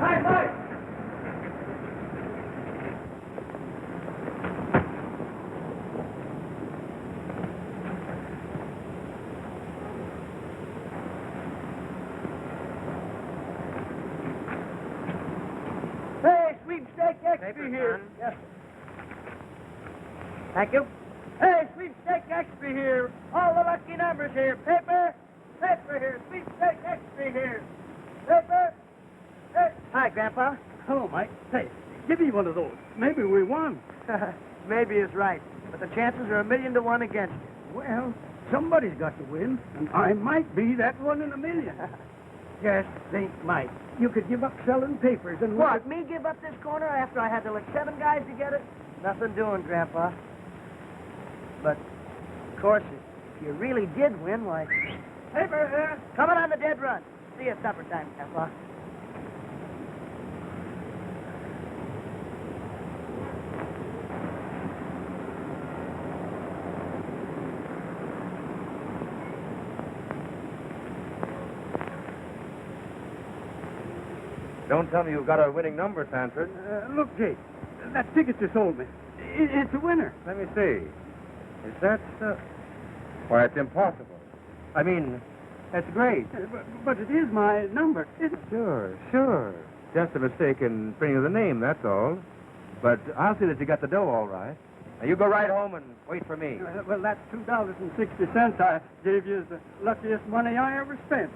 High five! Hey, sweepstake extra here. Yes. Thank you. Hey, sweepstake extra here. All the lucky numbers here. Paper here. Sweepstake extra here. Paper. Hey. Hi, Grandpa. Hello, Mike. Say, give me one of those. Maybe we won. Maybe is right, but the chances are 1,000,000 to 1 against you. Well, somebody's got to win, and I might be that 1 in a million. Just think, Mike, you could give up selling papers and... What, me give up this corner after I had to lick 7 guys to get it? Nothing doing, Grandpa. But, of course, if you really did win, why... Paper here. Coming on the dead run. See you at supper time, Grandpa. Don't tell me you've got a winning number, Sanford. Look, Jake, that ticket you sold me, it's a winner. Let me see. Is that so? Why, it's impossible. I mean, that's great. But it is my number, isn't it? Sure. Just a mistake in printing of the name, that's all. But I'll see that you got the dough all right. Now, you go right home and wait for me. Well, that $2.60 I gave you is the luckiest money I ever spent.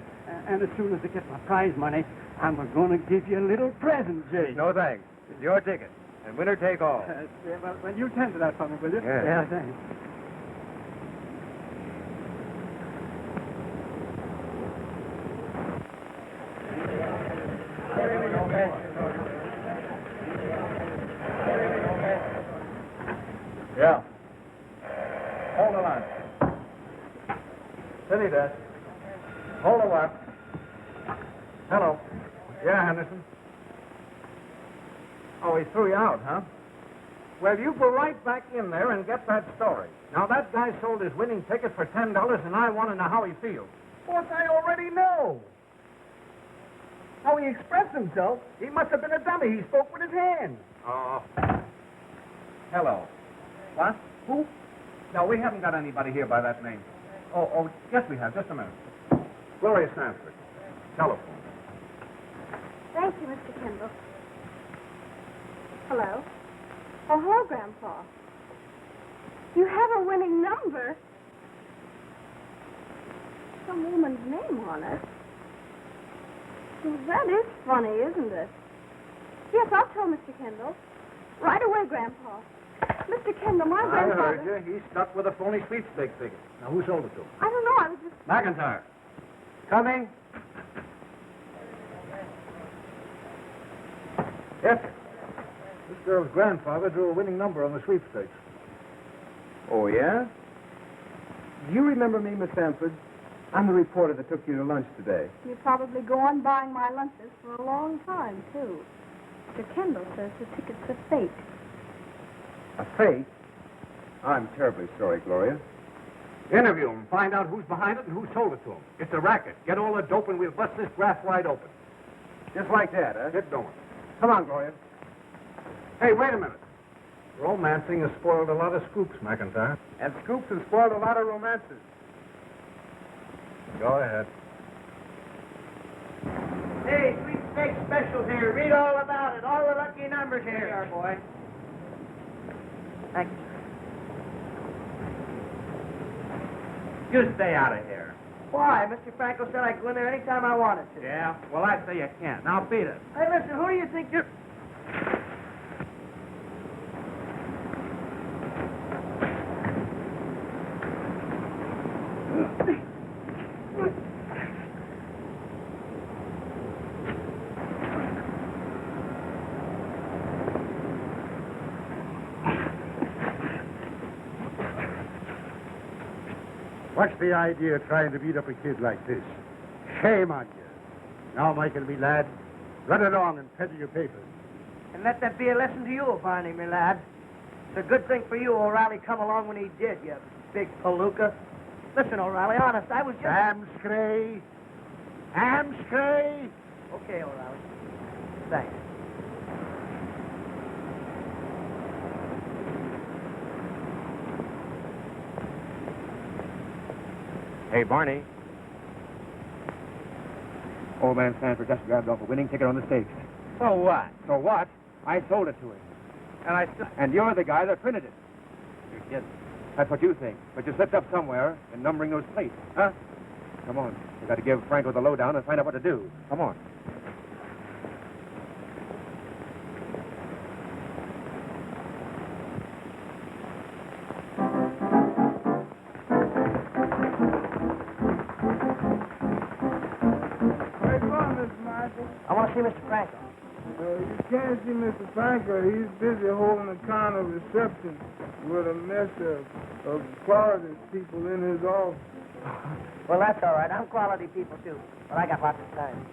And as soon as I get my prize money, I'm going to give you a little present, Jake. No, thanks. It's your ticket. And winner take all. Well, you tend to that for me, will you? Yes. Yeah, thanks. Yeah. Hold the line. Steady, Dad. Hold the line. Hello. Yeah, Henderson. Oh, he threw you out, huh? Well, you go right back in there and get that story. Now, that guy sold his winning ticket for $10, and I want to know how he feels. What I already know. How he expressed himself, he must have been a dummy. He spoke with his hands. Oh. Hello. What? Who? No, we haven't got anybody here by that name. Oh, yes, we have. Just a minute. Gloria Stanford. Telephone. Thank you, Mr. Kendall. Hello? Oh, hello, Grandpa. You have a winning number. Some woman's name on it. Well, that is funny, isn't it? Yes, I'll tell Mr. Kendall. Right away, Grandpa. Mr. Kendall, my grandfather... I heard you. He's stuck with a phony sweepstake ticket. Now, who sold it to him? I don't know, I was just... McIntyre. Coming. Yes, sir. This girl's grandfather drew a winning number on the sweepstakes. Oh, yeah? Do you remember me, Miss Sanford? I'm the reporter that took you to lunch today. You probably go on buying my lunches for a long time, too. Mr. Kendall says the ticket's a fake. A fake? I'm terribly sorry, Gloria. Interview him. Find out who's behind it and who sold it to him. It's a racket. Get all the dope and we'll bust this graft wide open. Just like that, huh? Get going. Come on, Gloria. Hey, wait a minute. Romancing has spoiled a lot of scoops, McIntyre. And scoops have spoiled a lot of romances. Go ahead. Hey, sweepstake specials here. Read all about it. All the lucky numbers here. Here, boy. Thank you. You stay out of here. Why? Mr. Franco said I could go in there anytime I wanted to. Yeah? Well, I say you can't. Now beat it. Hey, listen, who do you think you're... What's the idea of trying to beat up a kid like this? Shame on you. Now, Michael, me lad, run it on and peddle your papers. And let that be a lesson to you, Barney, me lad. It's a good thing for you O'Reilly come along when he did, you big palooka. Listen, O'Reilly, honest, I was just... Amscray. Okay, O'Reilly. Thanks. Hey, Barney. Old man Sanford just grabbed off a winning ticket on the stakes. So what? So what? I sold it to him. And you're the guy that printed it. You did. That's what you think. But you slipped up somewhere in numbering those plates, huh? Come on. You got to give Franco the lowdown and find out what to do. Come on. Where you going, Mr. Michael? I want to see Mr. Franco. You can't see Mr. Franco. He's busy holding a kind of reception with a mess of quality people in his office. Well, that's all right. I'm quality people, too. But I got lots of time.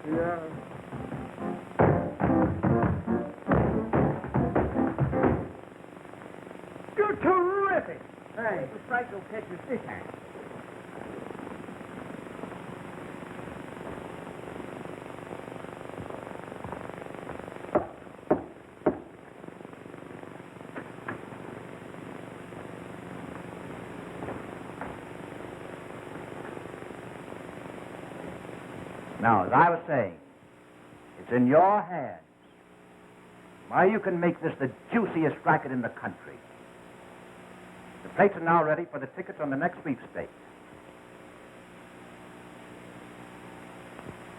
Yeah. You're terrific. Hey. Mr. Franco catches fish tank. Now, as I was saying, it's in your hands. Why, you can make this the juiciest racket in the country. The plates are now ready for the tickets on the next sweepstake.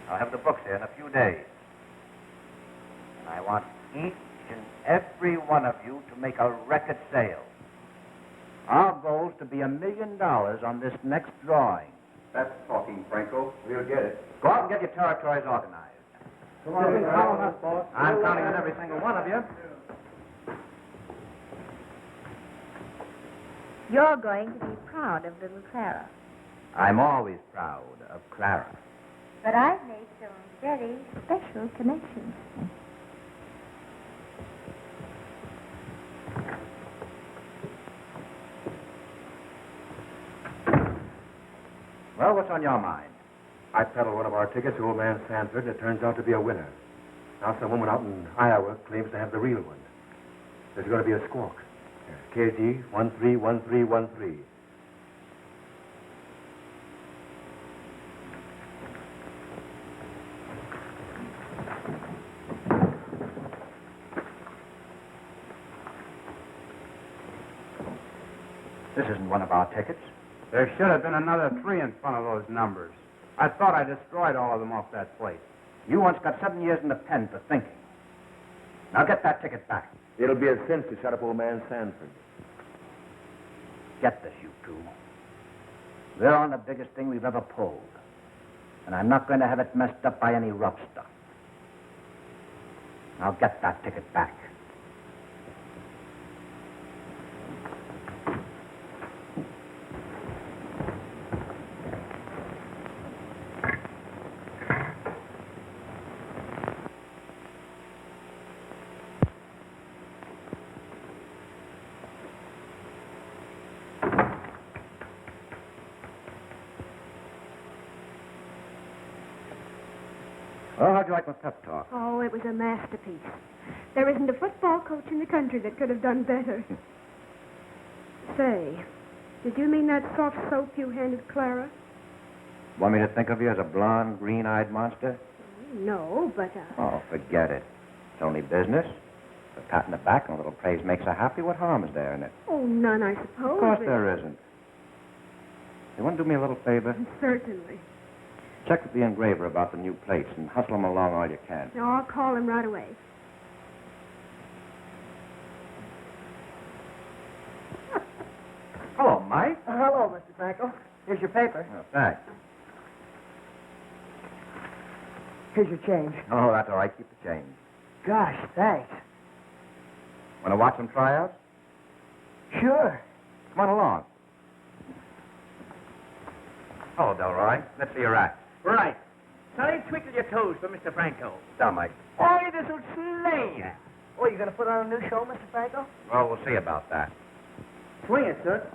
I'll have the books here in a few days. And I want each and every one of you to make a record sale. Our goal is to be $1 million on this next drawing. That's talking, Franco. We'll get it. Go out and get your territories organized. Come on, count on us, boss. I'm counting on every single one of you. You're going to be proud of little Clara. I'm always proud of Clara. But I've made some very special connections. Well, what's on your mind? I peddled one of our tickets to old man Sanford, and it turns out to be a winner. Now some woman out in Iowa claims to have the real one. There's going to be a squawk. KG 131313. This isn't one of our tickets. There should have been another 3 in front of those numbers. I thought I destroyed all of them off that plate. You once got 7 years in the pen for thinking. Now get that ticket back. It'll be a cinch to shut up old man Sanford. Get this, you two. We're on the biggest thing we've ever pulled. And I'm not going to have it messed up by any rough stuff. Now get that ticket back. Well, how'd you like my pep talk? Oh, it was a masterpiece. There isn't a football coach in the country that could have done better. Say, did you mean that soft soap you handed Clara? Want me to think of you as a blonde, green-eyed monster? No, but, Oh, forget it. It's only business. A pat in the back and a little praise makes her happy. What harm is there in it? Oh, none, I suppose. Of course but- there isn't. You want to do me a little favor? Certainly. Check with the engraver about the new plates and hustle them along all you can. Now, I'll call him right away. Hello, Mike. Hello, Mr. Franco. Here's your paper. Oh, thanks. Here's your change. Oh, that's all right. Keep the change. Gosh, thanks. Want to watch some tryouts? Sure. Come on along. Hello, Delroy. Let's see your act. Right. Now, you twinkle your toes for Mr. Franco. Down, Mike. Oh, this'll slay you. Oh, you going to put on a new show, Mr. Franco? Well, we'll see about that. Swing it, sir.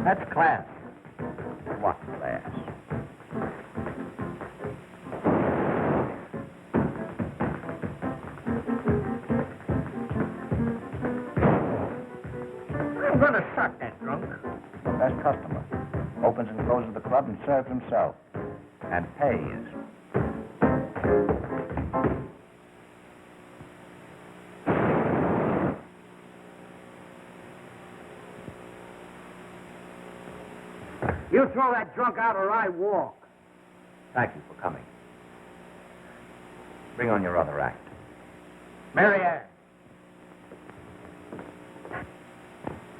That's class. What class? I'm gonna suck that drunk. The best customer. Opens and closes the club and serves himself. And pays. You throw that drunk out or I walk. Thank you for coming. Bring on your other act. Mary Ann.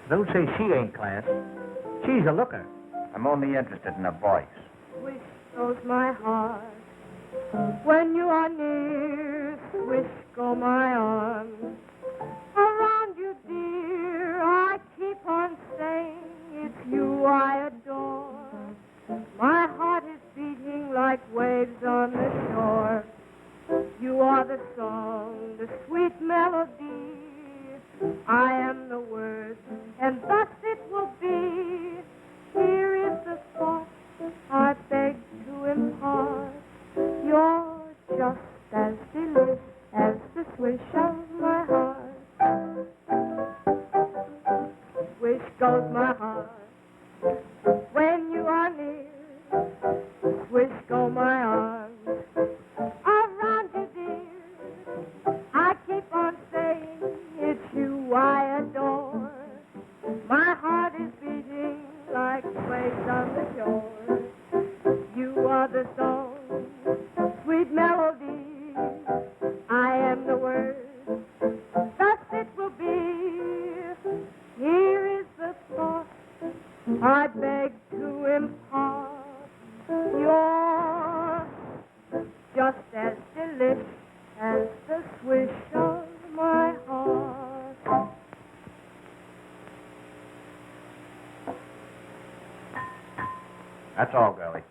Don't say she ain't class. She's a looker. I'm only interested in a voice. Swish goes my heart when you are near. Swish go my arms around you, dear. I keep on saying it's you I adore. My heart is beating like waves on the shore. You are the song, the sweet melody. I am the words, and thus it will be. Here is the thought I beg to impart. You're just as delicious as the swish of my heart. Swish goes my heart when you are near. Swish go my arms around you, dear. I keep on saying it's you I adore. My heart is beating like waves on the shore. You are the song, sweet melody. I am the word, thus it will be. Here is the thought I beg to impart. You're just as delicious as the swish of my heart. That's all, girlie.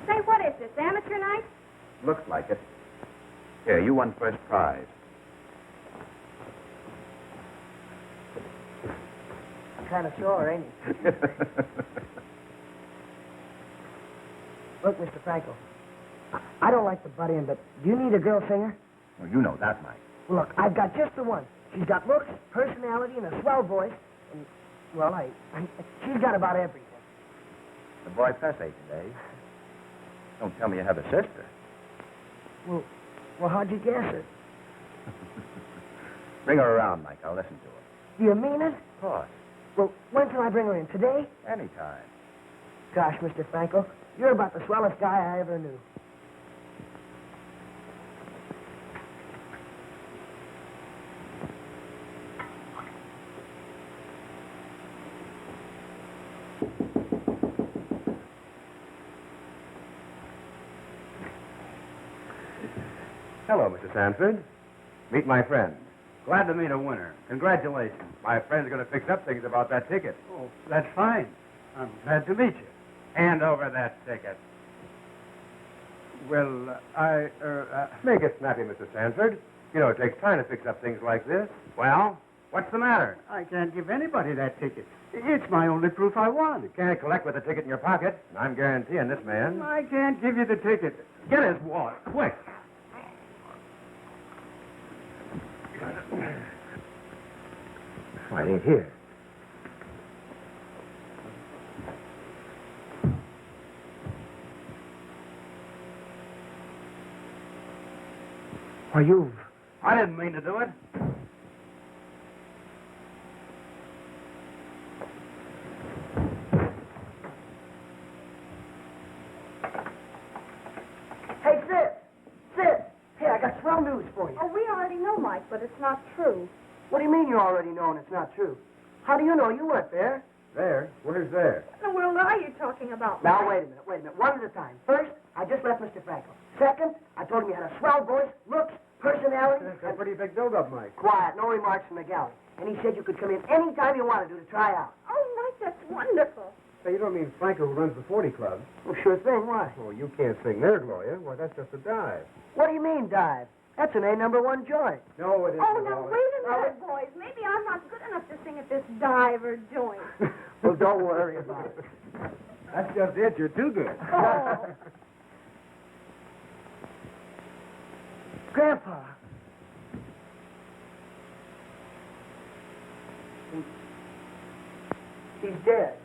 Say, what is this, amateur night? Looks like it. Here, you won first prize. Kind of sore, ain't he? Look, Mr. Franco, I don't like to butt in, but do you need a girl singer? Well, you know that, Mike. Well, look, I've got just the one. She's got looks, personality, and a swell voice. And, well, she's got about everything. The boy Pesse today. Don't tell me you have a sister. Well, how'd you guess it? Bring her around, Mike. I'll listen to her. Do you mean it? Of course. Well, when can I bring her in? Today? Anytime. Gosh, Mr. Franco, you're about the swellest guy I ever knew. Hello, Mr. Sanford. Meet my friend. Glad to meet a winner. Congratulations. My friend's going to fix up things about that ticket. Oh, that's fine. I'm glad to meet you. Hand over that ticket. Well, Make it snappy, Mr. Sanford. You know, it takes time to fix up things like this. Well, what's the matter? I can't give anybody that ticket. It's my only proof I won. You can't collect with a ticket in your pocket, and I'm guaranteeing this man. I can't give you the ticket. Get his wallet, quick. Why, it ain't here. Why, I didn't mean to do it. Hey, Sid! Hey, I got swell news for you. Oh, we already know, Mike, but it's not true. What do you mean you already know and it's not true? How do you know? You weren't there. There? Where's there? What in the world are you talking about, Now, Mike? wait a minute. One at a time. First, I just left Mr. Franco. Second, I told him you had a swell voice, looks, personality. That's a pretty big build-up, Mike. Quiet, no remarks from the galley. And he said you could come in any time you wanted to try out. Oh, Mike, that's wonderful. Say, you don't mean Franco who runs the 40 Club? Well, sure thing. Why? Oh, you can't sing there, Gloria. Why, that's just a dive. What do you mean, dive? That's an A#1 joint. No, it isn't. Oh, now, Wallace. wait a minute, boys. Maybe I'm not good enough to sing at this diver joint. Well, don't worry about it. That's just it. You're too good. Oh. Grandpa. He's dead.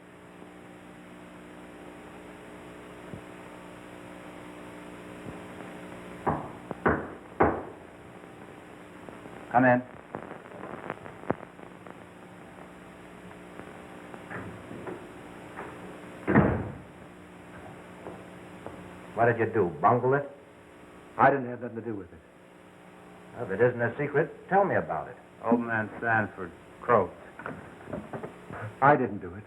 Come in. What did you do? Bungle it? I didn't have nothing to do with it. Well, if it isn't a secret, tell me about it. Old man Sanford croaked. I didn't do it.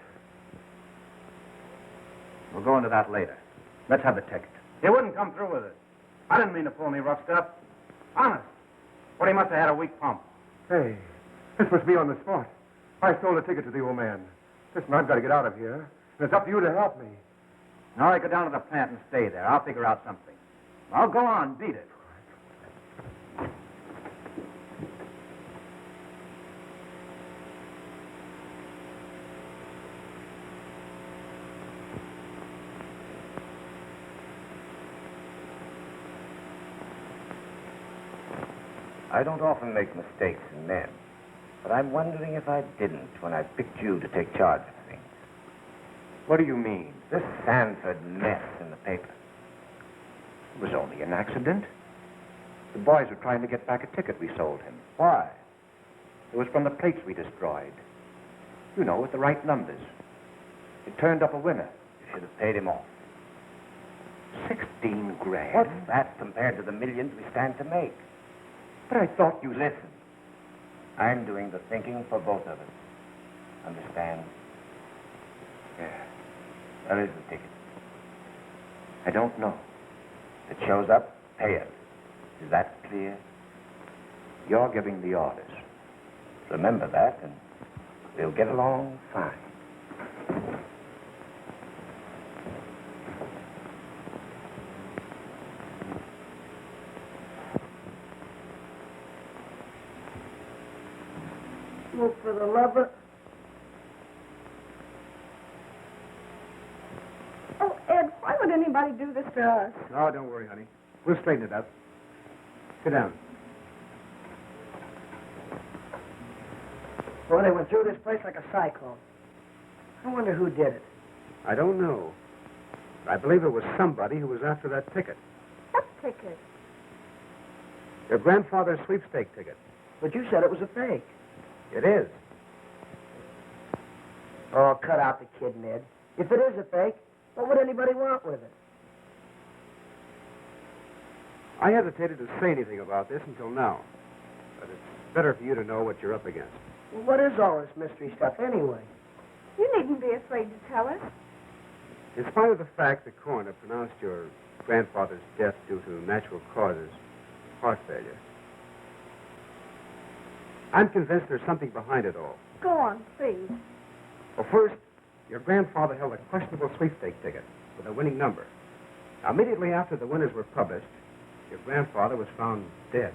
We'll go into that later. Let's have the ticket. You wouldn't come through with it. I didn't mean to pull any rough stuff. Honest. Well, he must have had a weak pump. Hey, this must be on the spot. I stole a ticket to the old man. Listen, I've got to get out of here. And it's up to you to help me. All right, go down to the plant and stay there. I'll figure out something. Well, go on, beat it. I don't often make mistakes in men, but I'm wondering if I didn't when I picked you to take charge of things. What do you mean? This Sanford mess in the paper. It was only an accident. The boys were trying to get back a ticket we sold him. Why? It was from the plates we destroyed. You know, with the right numbers. It turned up a winner. You should have paid him off. 16 grand. What's that compared to the millions we stand to make? But I thought you... Listen. I'm doing the thinking for both of us. Understand? Yeah. There is the ticket. I don't know. If it shows up, pay it. Is that clear? You're giving the orders. Remember that, and we'll get along fine. Well, for the love of... Oh, Ed, why would anybody do this to us? Oh, don't worry, honey. We'll straighten it up. Sit down. Boy, they went through this place like a cyclone. I wonder who did it. I don't know. I believe it was somebody who was after that ticket. What ticket? Your grandfather's sweepstake ticket. But you said it was a fake. It is. Oh, cut out the kid, Ned. If it is a fake, what would anybody want with it? I hesitated to say anything about this until now. But it's better for you to know what you're up against. Well, what is all this mystery stuff anyway? You needn't be afraid to tell us. In spite of the fact the coroner pronounced your grandfather's death due to natural causes, heart failure, I'm convinced there's something behind it all. Go on, please. Well, first, your grandfather held a questionable sweepstake ticket with a winning number. Now, immediately after the winners were published, your grandfather was found dead.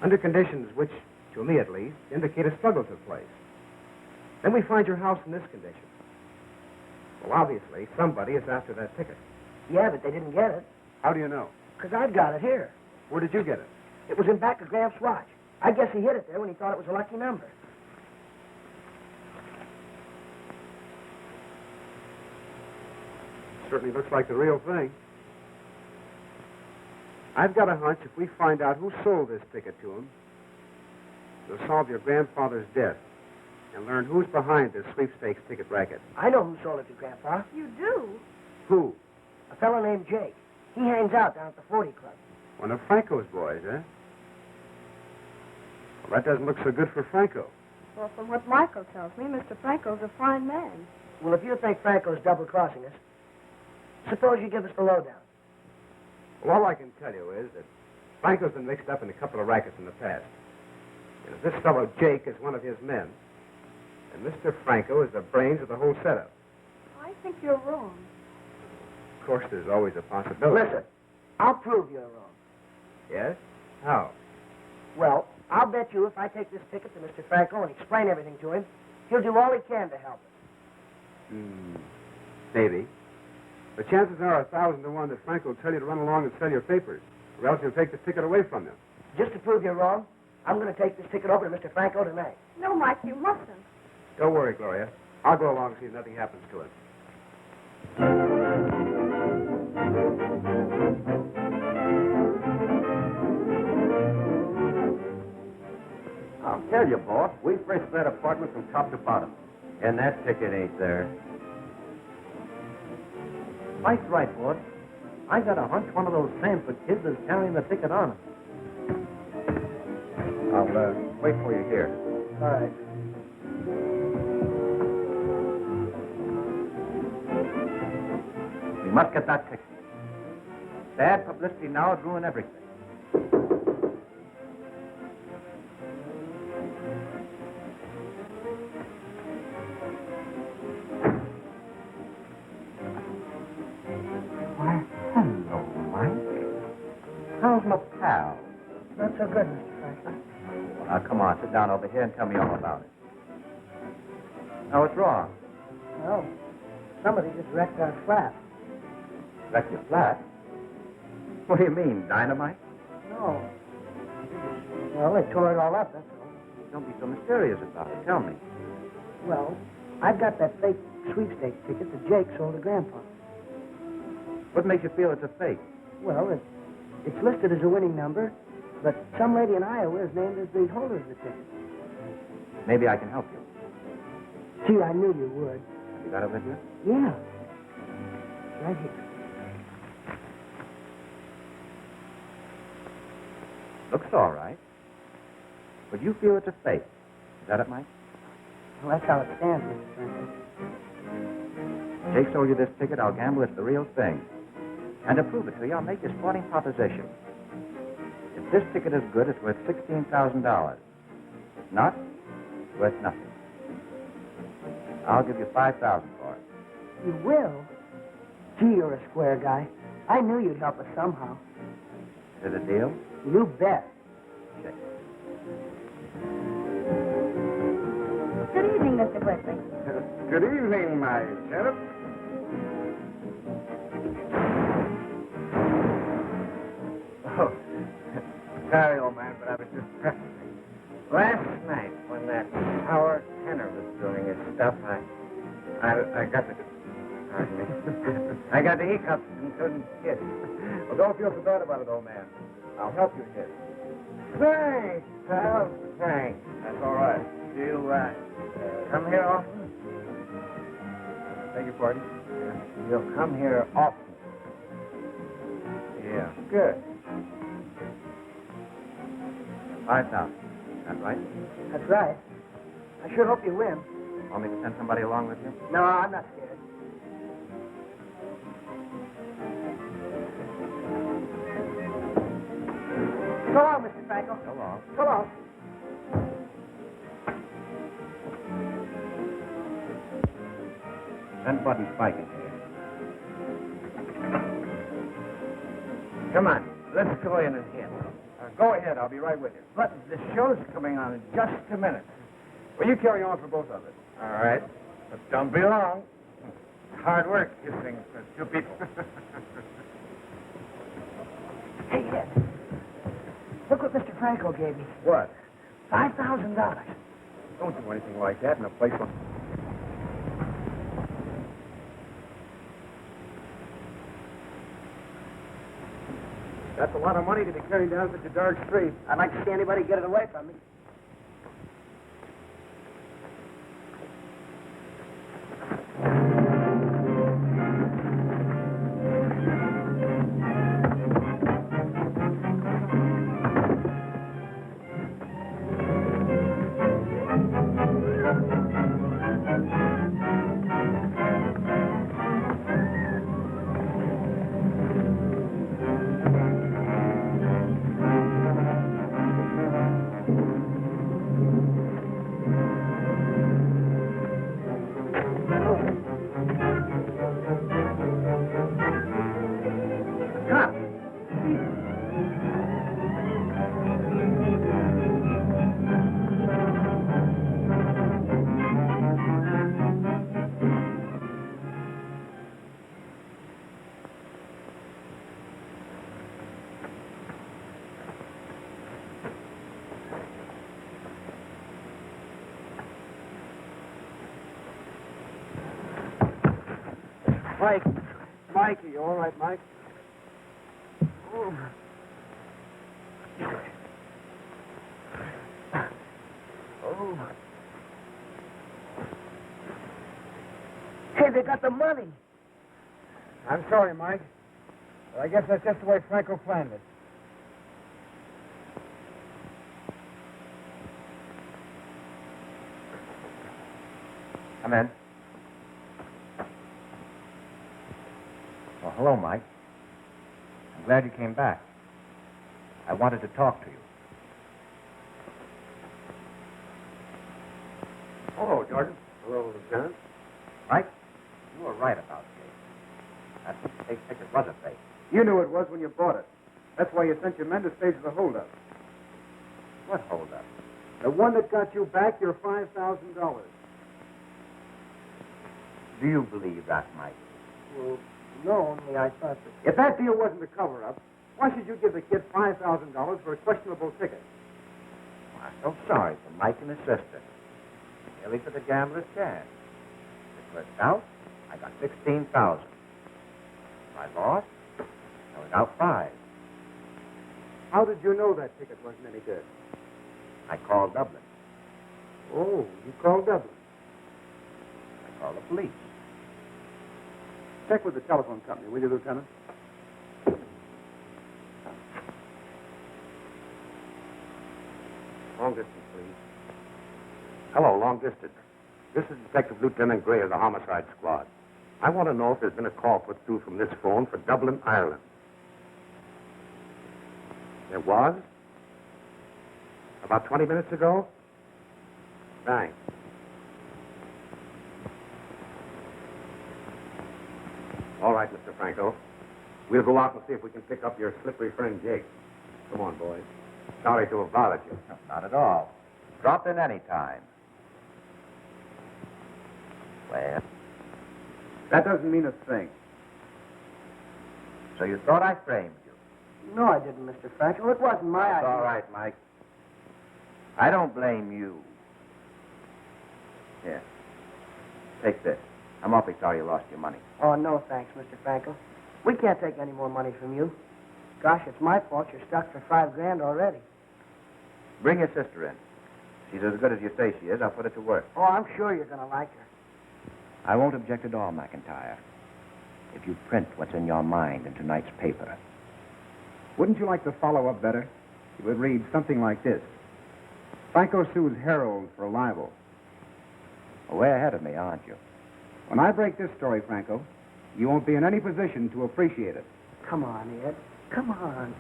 Under conditions which, to me at least, indicate a struggle took place. Then we find your house in this condition. Well, obviously, somebody is after that ticket. Yeah, but they didn't get it. How do you know? Because I've got it here. Where did you get it? It was in back of Gramps' watch. I guess he hid it there when he thought it was a lucky number. Certainly looks like the real thing. I've got a hunch if we find out who sold this ticket to him, we'll solve your grandfather's death and learn who's behind this sweepstakes ticket racket. I know who sold it to Grandpa. You do? Who? A fellow named Jake. He hangs out down at the 40 Club. One of Franco's boys, eh? Well, that doesn't look so good for Franco. Well, from what Michael tells me, Mr. Franco's a fine man. Well, if you think Franco's double-crossing us, suppose you give us the lowdown. Well, all I can tell you is that Franco's been mixed up in a couple of rackets in the past. And if this fellow Jake is one of his men, then Mr. Franco is the brains of the whole setup. I think you're wrong. Of course, there's always a possibility. Listen, I'll prove you're wrong. Yes? How? Well, I'll bet you if I take this ticket to Mr. Franco and explain everything to him, he'll do all he can to help us. Maybe. But chances are 1,000 to 1 that Frank will tell you to run along and sell your papers, or else he'll take the ticket away from you. Just to prove you're wrong, I'm going to take this ticket over to Mr. Franco tonight. No, Mike, you mustn't. Don't worry, Gloria. I'll go along and see if nothing happens to it. I'll tell you, boss, we frished that apartment from top to bottom. And that ticket ain't there. Mike's right, boss. I got a hunch one of those Sanford kids is carrying the ticket on him. I'll wait for you here. All right. We must get that ticket. Bad publicity now would ruin everything. Why, hello, Mike. How's my pal? Not so good, Mr. Franco. Well, now, come on, sit down over here and tell me all about it. Now, what's wrong? Well, somebody just wrecked our flat. Wreck your flat? What do you mean, dynamite? No. Well, they tore it all up, that's all. Don't be so mysterious about it. Tell me. Well, I've got that fake sweepstake ticket that Jake sold to Grandpa. What makes you feel it's a fake? Well, it's listed as a winning number, but some lady in Iowa is named as the holder of the ticket. Maybe I can help you. Gee, I knew you would. You got it with you? Yeah. Right here. Looks all right. But you feel it's a fake. Is that it, Mike? Well, that's how it stands, Mr. Franco. Jake sold you this ticket. I'll gamble it's the real thing. And to prove it to you, I'll make you a sporting proposition. If this ticket is good, it's worth $16,000. If not, it's worth nothing. I'll give you $5,000 for it. You will? Gee, you're a square guy. I knew you'd help us somehow. Is it a deal? You bet. Check. Good evening, Mr. Whitley. Good evening, my sheriff. Oh, sorry, old man, but I was just pressing. Last night, when that sour tenor was doing his stuff, I got the... Pardon me. I got the hiccups and couldn't hit. Well, don't feel so bad about it, old man. I'll help you hit. Thanks, pal. Thanks. That's all right. You, come here often? Beg your pardon? You'll come here often. Yeah. Good. 5,000. That right? That's right. I sure hope you win. Want me to send somebody along with you? No, I'm not scared. So long, Mr. Franco. So long. So long. Send Bud and Spike in here. Come on, let's go in and hit. Go ahead. I'll be right with you. But the show's coming on in just a minute. Well, you carry on for both of us. All right, but don't be long. Hard work, you thing, for two people. Hey, Ed. Look what Mr. Franco gave me. What? $5,000. Don't do anything like that in a place like... That's a lot of money to be carrying down such a dark street. I'd like to see anybody get it away from me. Mike. Mike, are you all right, Mike? Oh. Oh. Hey, they got the money. I'm sorry, Mike. But I guess that's just the way Franco planned it. Come in. Well, hello, Mike. I'm glad you came back. I wanted to talk to you. Hello, Jordan. Hello, Lieutenant. Mike, you were right about the that fake ticket was a fake. You knew it was when you bought it. That's why you sent your men to stage the holdup. What holdup? The one that got you back your $5,000. Do you believe that, Mike? Well, no, only I thought that... If that deal wasn't a cover-up, why should you give the kid $5,000 for a questionable ticket? Well, I'm so sorry for Mike and his sister. Merely for the gambler's chance. If it worked out, I got $16,000. If I lost, I was out $5,000. How did you know that ticket wasn't any good? I called Dublin. Oh, you called Dublin. I called the police. Check with the telephone company, will you, Lieutenant? Long distance, please. Hello, long distance. This is Detective Lieutenant Gray of the Homicide Squad. I want to know if there's been a call put through from this phone for Dublin, Ireland. There was? About 20 minutes ago? Thanks. All right, Mr. Franco. We'll go out and see if we can pick up your slippery friend Jake. Come on, boys. Sorry to have bothered you. No, not at all. Drop in any time. Well, That doesn't mean a thing. so you thought I framed you? No, I didn't, Mr. Franco. It wasn't my That's idea. all right, Mike. I don't blame you. Here. Take this. I'm awfully sorry you lost your money. Oh, no, thanks, Mr. Franco. We can't take any more money from you. Gosh, it's my fault you're stuck for $5,000 already. Bring your sister in. She's as good as you say she is. I'll put it to work. Oh, I'm sure you're going to like her. I won't object at all, McIntyre. If you print what's in your mind in tonight's paper. Wouldn't you like to follow up better? It would read something like this. Franco sues Harold for libel. Well, way ahead of me, aren't you? When I break this story, Franco, you won't be in any position to appreciate it. Come on, Ed. Come on.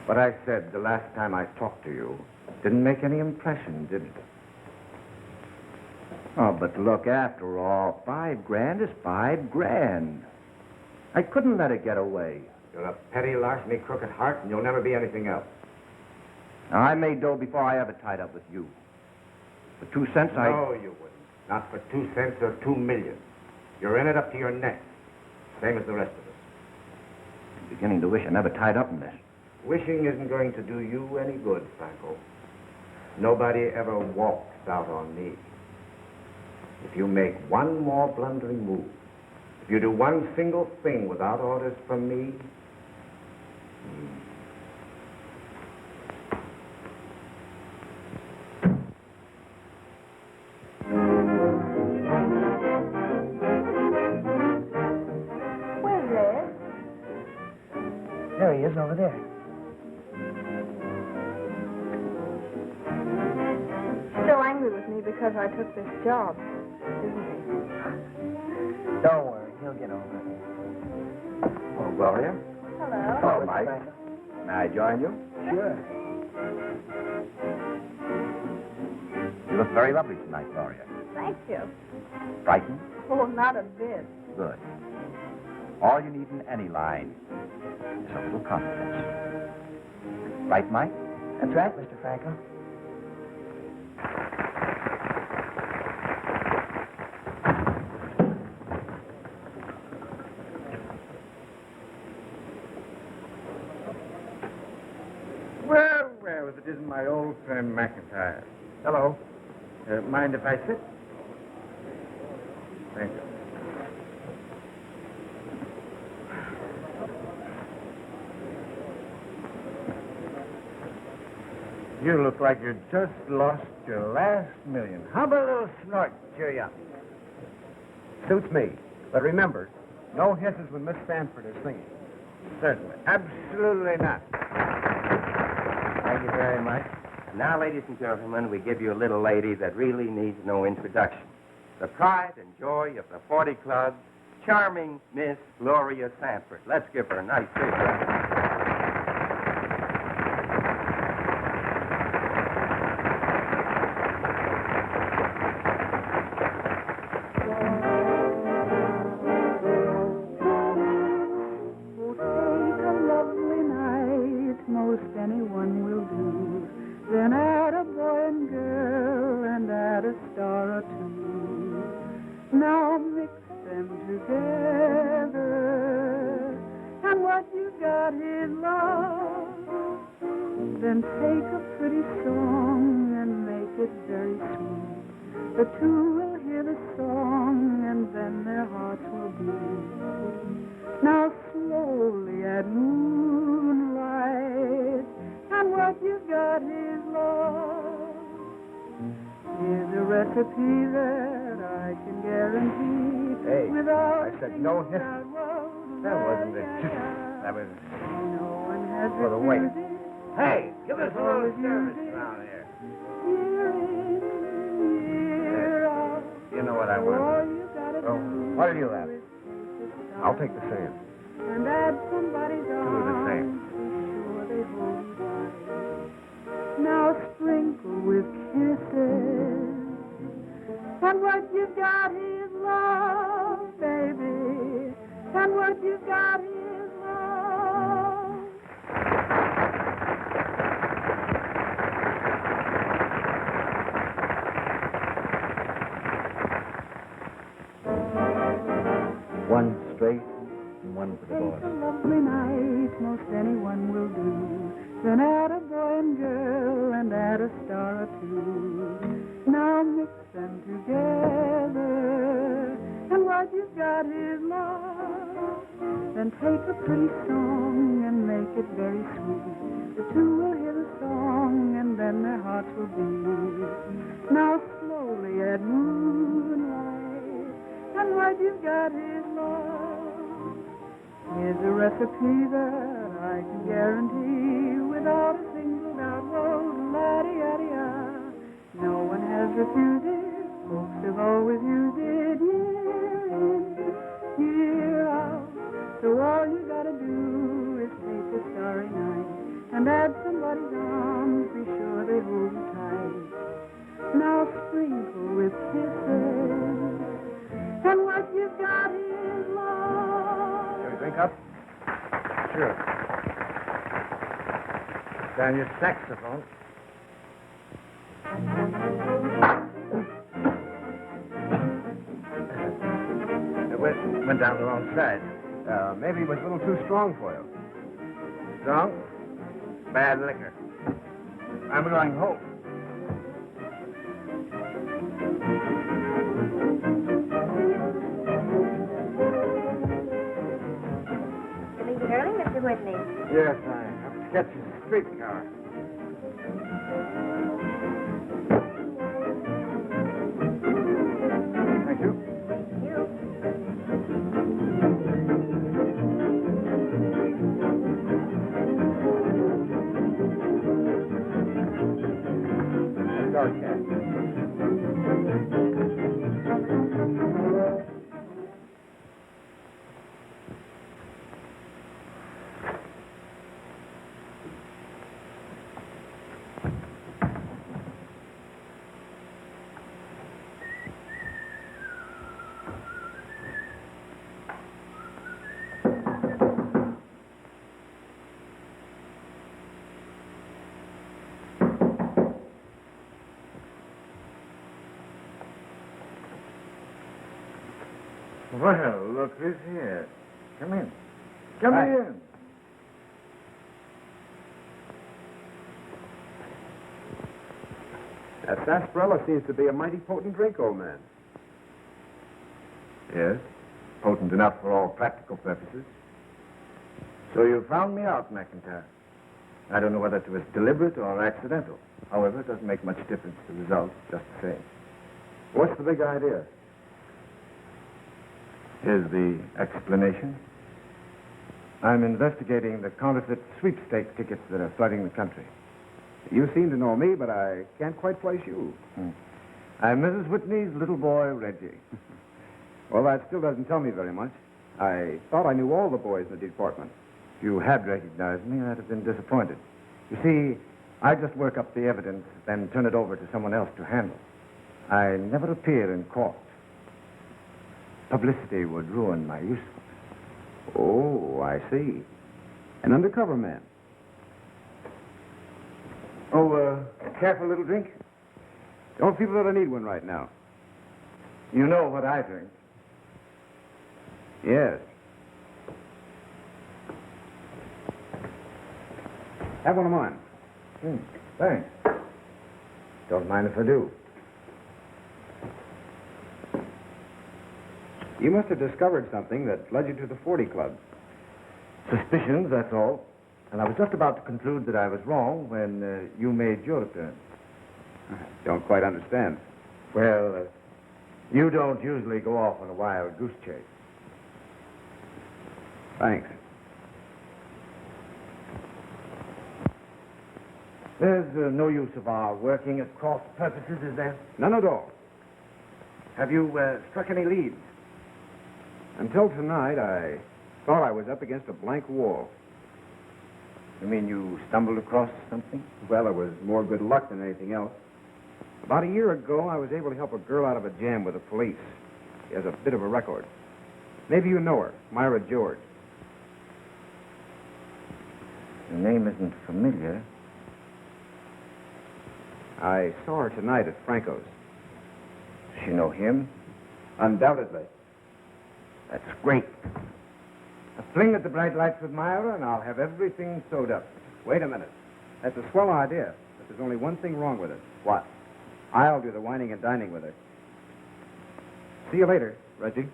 What I said the last time I talked to you didn't make any impression, did it? Oh, but look, after all, $5,000 is $5,000. I couldn't let it get away. You're a petty, larceny, crooked heart, and you'll never be anything else. Now, I made dough before I ever tied up with you. For 2 cents, No, you wouldn't. Not for 2 cents or 2 million. You're in it up to your neck, same as the rest of us. I'm beginning to wish I never tied up in this. Wishing isn't going to do you any good, Franco. Nobody ever walks out on me. If you make one more blundering move, if you do one single thing without orders from me, Where's Ed? There he is, over there. Still angry with me because I took this job, isn't he? Don't worry, he'll get over it. Oh, Gloria. Hello. Oh, Mr. Mike. Franco. May I join you? Sure. You look very lovely tonight, Gloria. Thank you. Frightened? Oh, not a bit. Good. All you need in any line is a little confidence. Right, Mike? That's right, Mr. Franco. it isn't my old friend McIntyre. Hello. Mind if I sit? Thank you. You look like you just lost your last million. How about a little snort? Cheer you up. Suits me. But remember, no hisses when Miss Stanford is singing. Certainly. Absolutely not. Thank you very much. And now, ladies and gentlemen, we give you a little lady that really needs no introduction. The pride and joy of the 40 Club, charming Miss Gloria Sanford. Let's give her a nice big round. No hisses. That wasn't it. That was for the weight. Hey, give us a little service around here. You know what I want. Oh, what do you have? I'll take the same. And add somebody's Two of the same. Sure they hold you tight. Now sprinkle with kisses. And what you got is love, baby. And what you got is love. One straight and one for the boss. Take a lovely night, most anyone will do. Then add a boy and girl and add a star or two. Now mix them together, and what you've got is love. Then take a pretty song and make it very sweet. The two will hear the song, and then their hearts will beat. Now slowly add moonlight, and what you've got is love. Here's a recipe that I can guarantee without a single doubt. Whoa, la-di-ya-di-ya. No one has refused it. Folks have always used it year in, year out. So all you gotta do is take a starry night and add somebody's arms. Be sure they hold you tight. Now sprinkle with kisses, and what you've got is love. Shall we drink up? Sure. Down your saxophone. It went down the wrong side. Maybe it was a little too strong for you. Strong? Bad liquor. I'm going home. You're leaving early, Mr. Whitley. Yes, I have to catch a streetcar. Thank you. You. Dark cat. Well, look who's here. Come in. Come Hi. in. sarsaparilla seems to be a mighty potent drink, old man. Yes, potent enough for all practical purposes. So you found me out, McIntyre. I don't know whether it was deliberate or accidental. However, it doesn't make much difference to the result, just the same. What's the big idea? Here's the explanation. I'm investigating the counterfeit sweepstake tickets that are flooding the country. You seem to know me, but I can't quite place you. I'm Mrs. Whitney's little boy, Reggie. Well, that still doesn't tell me very much. I thought I knew all the boys in the department. If you had recognized me, I'd have been disappointed. You see, I just work up the evidence, then turn it over to someone else to handle. I never appear in court. Publicity would ruin my usefulness. Oh, I see. An undercover man. Oh, care for a little drink? Don't feel that I need one right now. You know what I drink. Yes. Have one of mine. Thanks. Don't mind if I do. You must have discovered something that led you to the 40 Club. Suspicions, that's all. And I was just about to conclude that I was wrong when you made your appearance. Don't quite understand. Well, you don't usually go off on a wild goose chase. Thanks. There's no use of our working at cross purposes, is there? None at all. Have you struck any leads? Until tonight, I thought I was up against a blank wall. You mean you stumbled across something? Well, it was more good luck than anything else. About a year ago, I was able to help a girl out of a jam with the police. She has a bit of a record. Maybe you know her, Myra George. The name isn't familiar. I saw her tonight at Franco's. Does she know him? Undoubtedly. That's great. A fling at the bright lights with Myra, and I'll have everything sewed up. Wait a minute. That's a swell idea, but there's only one thing wrong with it. What? I'll do the whining and dining with her. See you later, Reggie.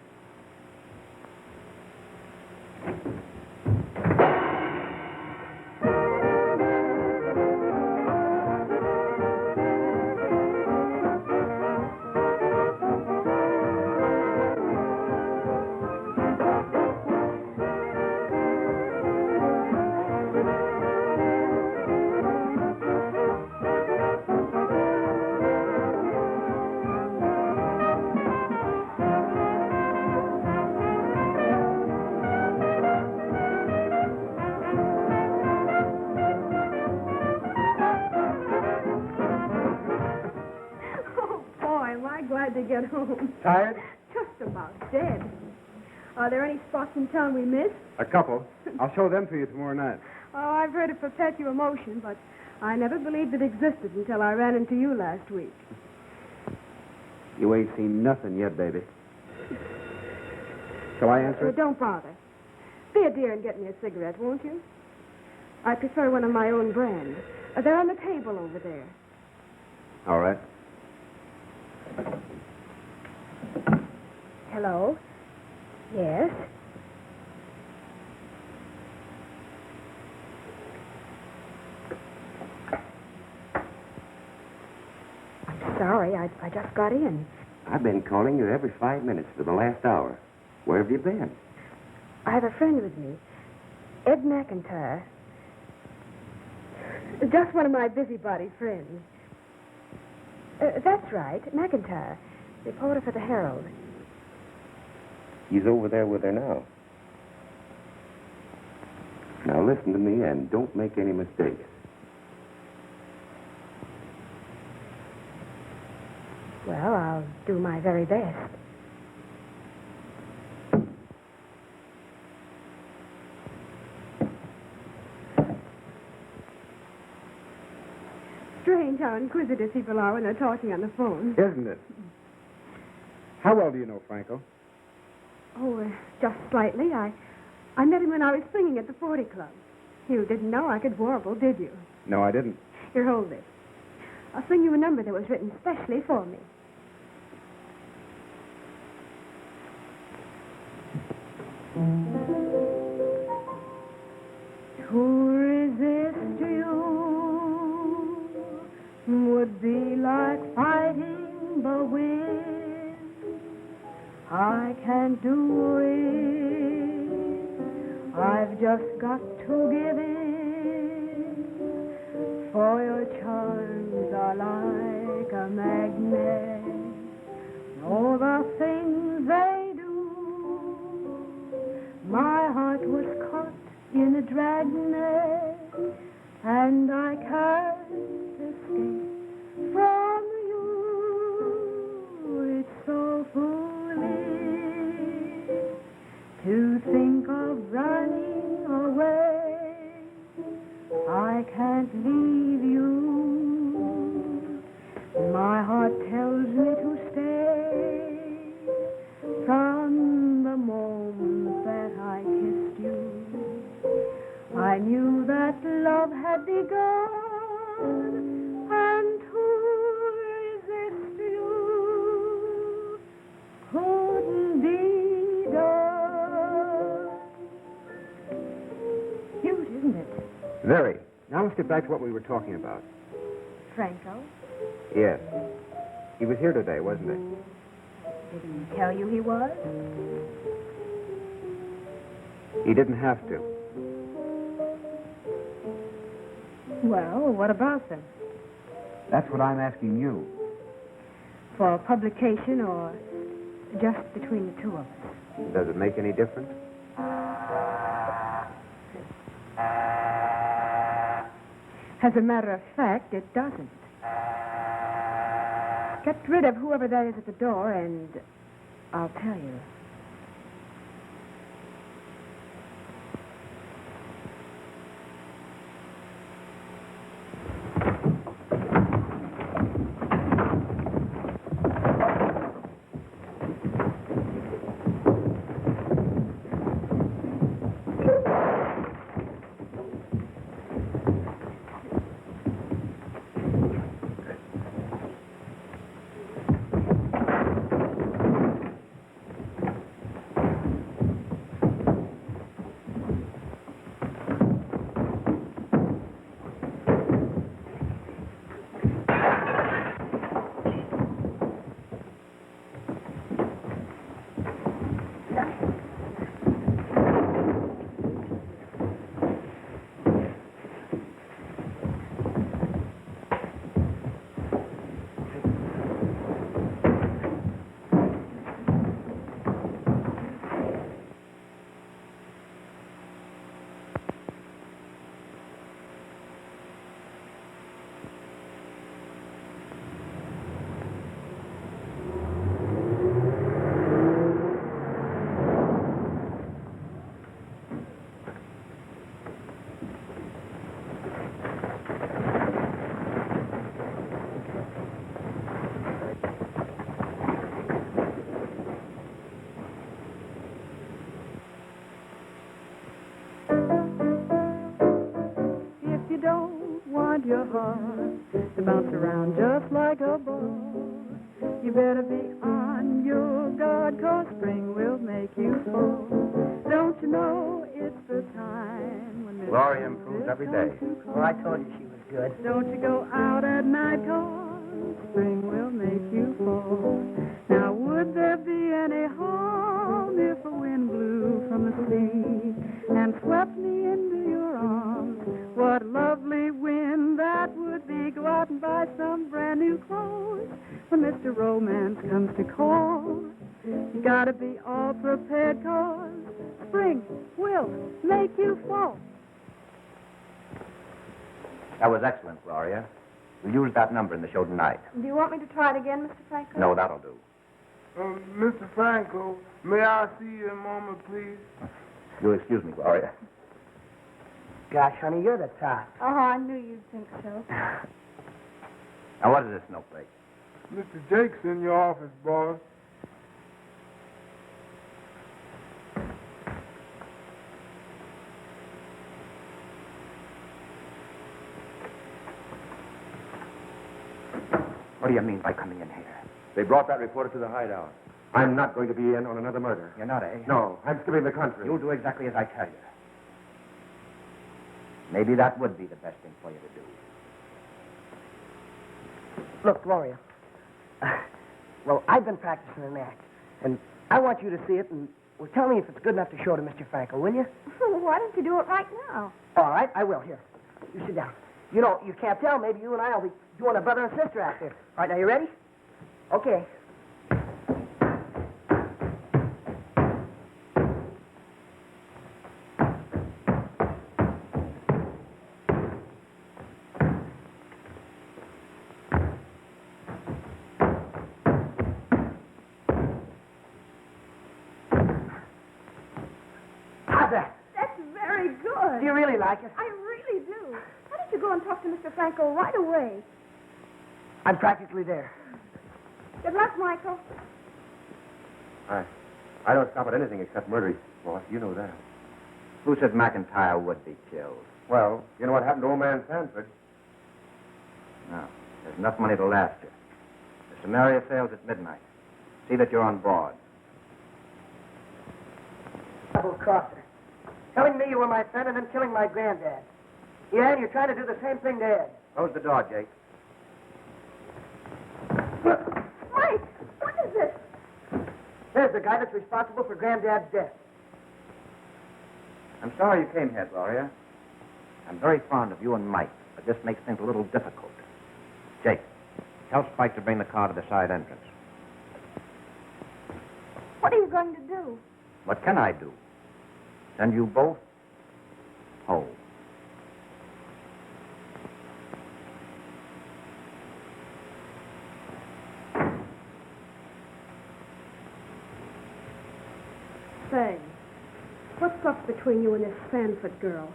To get home. Tired? Just about dead. Are there any spots in town we missed? A couple. I'll show them to you tomorrow night. Oh, I've heard of perpetual motion, but I never believed it existed until I ran into you last week. You ain't seen nothing yet, baby. Shall I answer it? Don't bother. Be a dear and get me a cigarette, won't you? I prefer one of my own brand. They're on the table over there. All right. Hello? Yes? I'm sorry, I just got in. I've been calling you every 5 minutes for the last hour. Where have you been? I have a friend with me, Ed McIntyre. Just one of my busybody friends. That's right, McIntyre, reporter for the Herald. He's over there with her now. Now listen to me and don't make any mistakes. Well, I'll do my very best. Strange how inquisitive people are when they're talking on the phone. Isn't it? How well do you know Franco? Oh, just slightly. I met him when I was singing at the 40 Club. You didn't know I could warble, did you? No, I didn't. Here, hold this. I'll sing you a number that was written specially for me. To resist you would be like fighting the wind. I can't do it. I've just got to give in. For your charms are like a magnet. All the things they do. My heart was caught in a dragnet, and I can't escape from you. It's so foolish to think of running away. I can't leave you. My heart tells me to stay. From the moment that I kissed you, I knew that love had begun, and to resist you couldn't be done. Cute, isn't it? Very. Now let's get back to what we were talking about. Franco, Yes. He was here today, wasn't he? did he tell you he was? He didn't have to. Well, what about them? That's what I'm asking you. For publication or just between the two of us? Does it make any difference? As a matter of fact, it doesn't. Get rid of whoever that is at the door, and I'll tell you. Your heart to bounce around just like a ball. You better be on your guard, 'cause spring will make you fall. Don't you know it's the time when Gloria improves every day. Well, I told you she was good. Don't you go out at night, 'cause spring will make you fall. Now would there be any harm if a wind blew from the sea and swept me into your arms? What lovely wind that would be. Go out and buy some brand new clothes when Mr. Romance comes to call. You gotta be all prepared, 'cause spring will make you fall. That was excellent, Gloria. We'll use that number in the show tonight. Do you want me to try it again, Mr. Franco? No, that'll do. Mr. Franco, may I see you a moment, please? You'll excuse me, Gloria. Gosh, honey, you're the top. Oh, I knew you'd think so. Now, what is this snowflake? Mr. Jake's in your office, boss. What do you mean by coming in here? They brought that reporter to the hideout. I'm not going to be in on another murder. You're not, eh? No, I'm skipping the country. You'll do exactly as I tell you. Maybe that would be the best thing for you to do. Look, Gloria. Well, I've been practicing an act, and I want you to see it, and well, tell me if it's good enough to show to Mr. Franco, will you? Why don't you do it right now? All right, I will. Here, you sit down. You know, you can't tell. Maybe you and I will be doing a brother and sister act there. All right, now you ready? Okay. How's that? That's very good. Do you really like it? I really do. Why don't you go and talk to Mr. Franco right away? I'm practically there. Good luck, Michael. I don't stop at anything except murder, boss. You know that. Who said McIntyre would be killed? Well, you know what happened to old man Sanford? No. There's enough money to last you. The Samaria sails at midnight. See that you're on board. Double crosser. Telling me you were my friend and then killing my granddad. Yeah, and you're trying to do the same thing to Ed. Close the door, Jake. Mike, what is this? There's the guy that's responsible for Granddad's death. I'm sorry you came here, Gloria. I'm very fond of you and Mike, but this makes things a little difficult. Jake, tell Spike to bring the car to the side entrance. What are you going to do? What can I do? Send you both home. Say, what's up between you and this Sanford girl?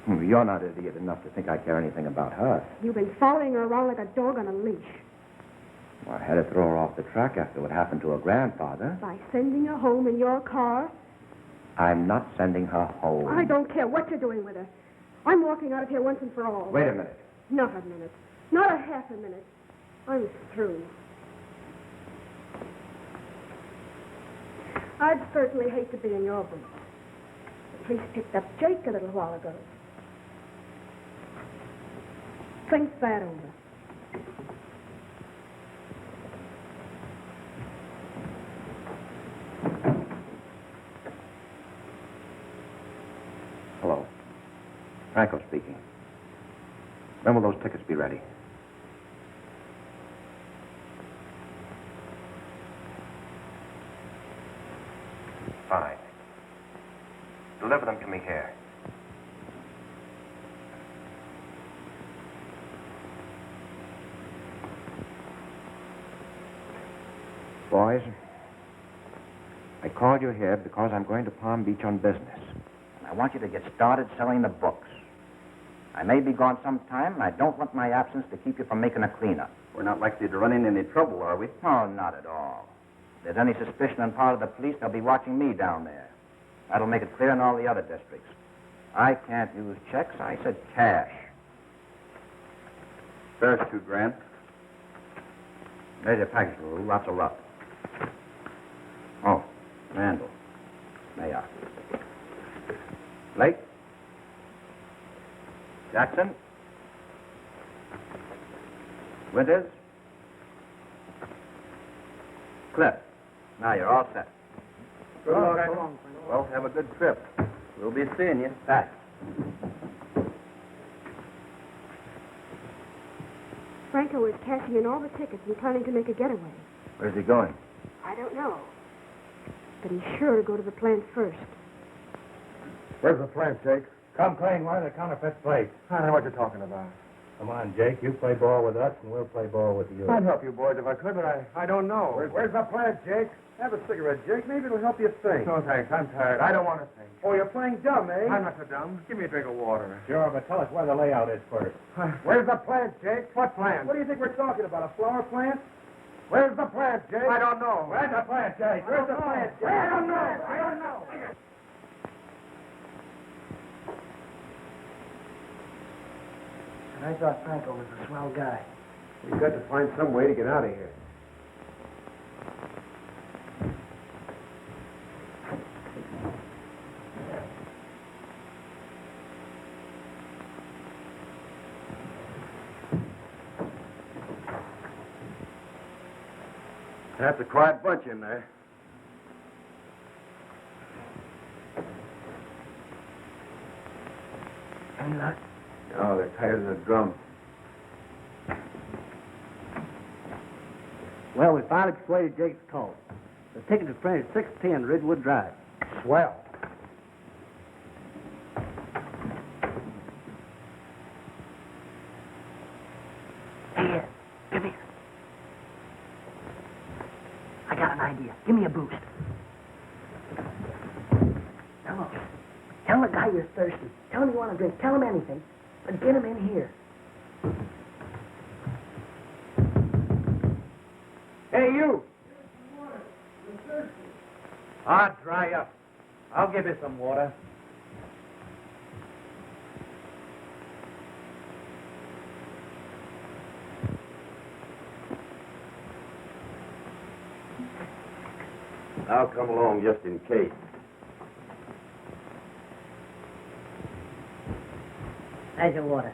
You're not idiot enough to think I care anything about her. You've been following her around like a dog on a leash. Well, I had to throw her off the track after what happened to her grandfather. By sending her home in your car? I'm not sending her home. I don't care what you're doing with her. I'm walking out of here once and for all. Wait a minute. Not a minute. Not a half a minute. I'm through. I'd certainly hate to be in your boots. The police picked up Jake a little while ago. Think that over. Hello. Franco speaking. When will those tickets be ready? Fine. Deliver them to me here. Boys, I called you here because I'm going to Palm Beach on business. And I want you to get started selling the books. I may be gone some time, and I don't want my absence to keep you from making a cleanup. We're not likely to run into any trouble, are we? Oh, not at all. If there's any suspicion on part of the police, they'll be watching me down there. That'll make it clear in all the other districts. I can't use checks. I said cash. There's $2,000. There's your package, Lou. Lots of luck. Oh, Randall. There you are. Blake? Jackson? Winters? Cliff. Now you're all set. Good luck. Well, have a good trip. We'll be seeing you. Back. Franco is cashing in all the tickets and planning to make a getaway. Where's he going? I don't know. But he's sure to go to the plant first. Where's the plant, Jake? Come claim one of the counterfeit plates. I don't know what you're talking about. Come on, Jake. You play ball with us, and we'll play ball with you. I'd help you boys if I could, but I don't know. Where's the plant, Jake? Have a cigarette, Jake. Maybe it'll help you think. No, thanks. I'm tired. I don't want to think. Oh, you're playing dumb, eh? I'm not so dumb. Give me a drink of water. Sure, but tell us where the layout is first. Where's the plant, Jake? What plant? What do you think we're talking about, a flower plant? Where's the plant, Jake? I don't know. Where's the plant, Jake? Where's the plant, Jake? I don't know. I don't know. And I thought Franco was a swell guy. We've got to find some way to get out of here. That's a quiet bunch in there. Any luck? Oh, they're tighter than a drum. Well, we finally persuaded Jake to call. The ticket is printed 610 Ridgewood Drive. Swell. Hey, Ed, come here. I got an idea. Give me a boost. Now look, tell the guy you're thirsty. Tell him you want a drink. Tell him anything, but get him in here. Hey, you! Ah, dry up. I'll give you some water. I'll come along just in case. There's your water.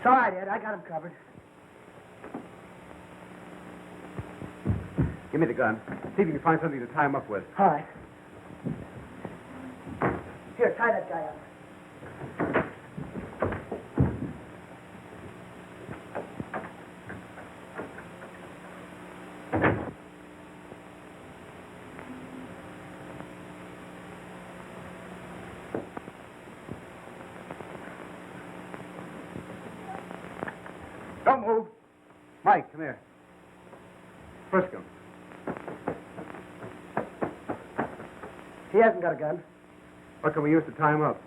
It's all right, Ed. I got him covered. Give me the gun. See if you can find something to tie him up with. All right. Here, tie that guy up. Don't move. Mike, come here. Frisk him. He hasn't got a gun. What can we use to tie him up?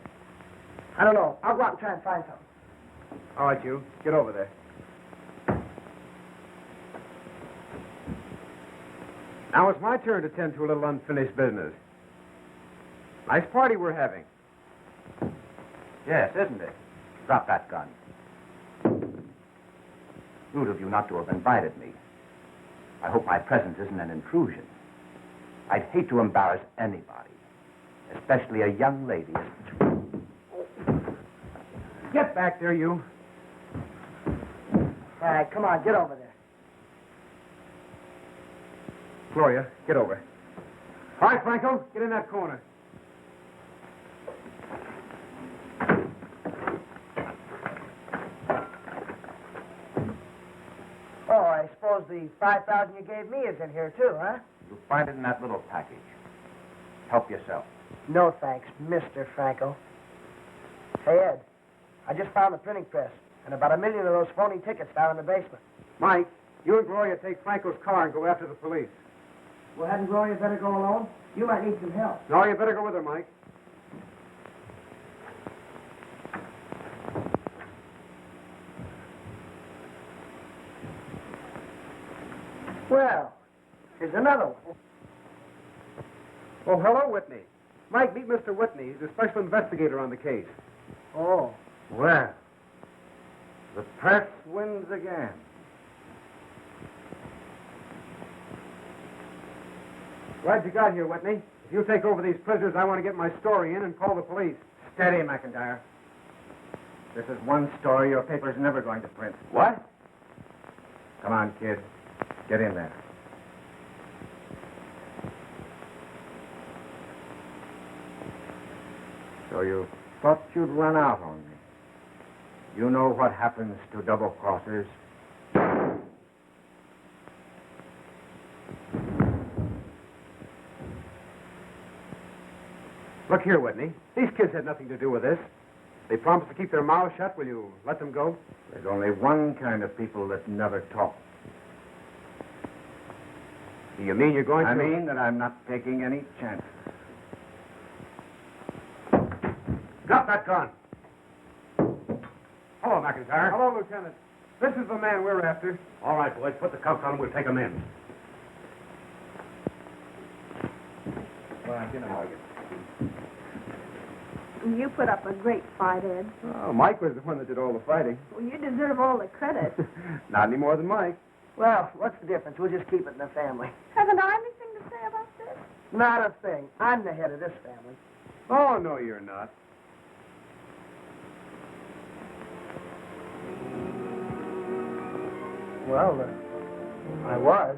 I don't know. I'll go out and try and find something. All right, you. Get over there. Now it's my turn to tend to a little unfinished business. Nice party we're having. Yes, isn't it? Drop that gun. Rude of you not to have invited me. I hope my presence isn't an intrusion. I'd hate to embarrass anybody, especially a young lady. Get back there, you. All right, come on, get over there. Gloria, get over. All right, Franco, get in that corner. Oh, I suppose the $5,000 you gave me is in here, too, huh? You'll find it in that little package. Help yourself. No, thanks, Mr. Franco. Hey, Ed, I just found the printing press and about 1 million of those phony tickets down in the basement. Mike, you and Gloria take Franco's car and go after the police. Well, hadn't Gloria better go alone? You might need some help. No, you better go with her, Mike. Well, here's another one. Oh, hello, Whitney. Mike, meet Mr. Whitney. He's a special investigator on the case. Oh. Well, The press wins again. Glad you got here, Whitney. If you take over these prisoners, I want to get my story in and call the police. Steady, McIntyre. This is one story your paper's never going to print. What? Come on, kid. Get in there. So you thought you'd run out on me. You know what happens to double-crossers. Look here, Whitney. These kids had nothing to do with this. They promised to keep their mouths shut. Will you let them go? There's only one kind of people that never talk. Do you mean you're going to... I mean that I'm not taking any chances. Drop that gun. Hello, McIntyre. Hello, Lieutenant. This is the man we're after. All right, boys. Put the cuffs on him. We'll take him in. Well, get him, Morgan. You put up a great fight, Ed. Oh, Mike was the one that did all the fighting. Well, you deserve all the credit. Not any more than Mike. Well, what's the difference? We'll just keep it in the family. Haven't I anything to say about this? Not a thing. I'm the head of this family. Oh, no, you're not. Well, I was.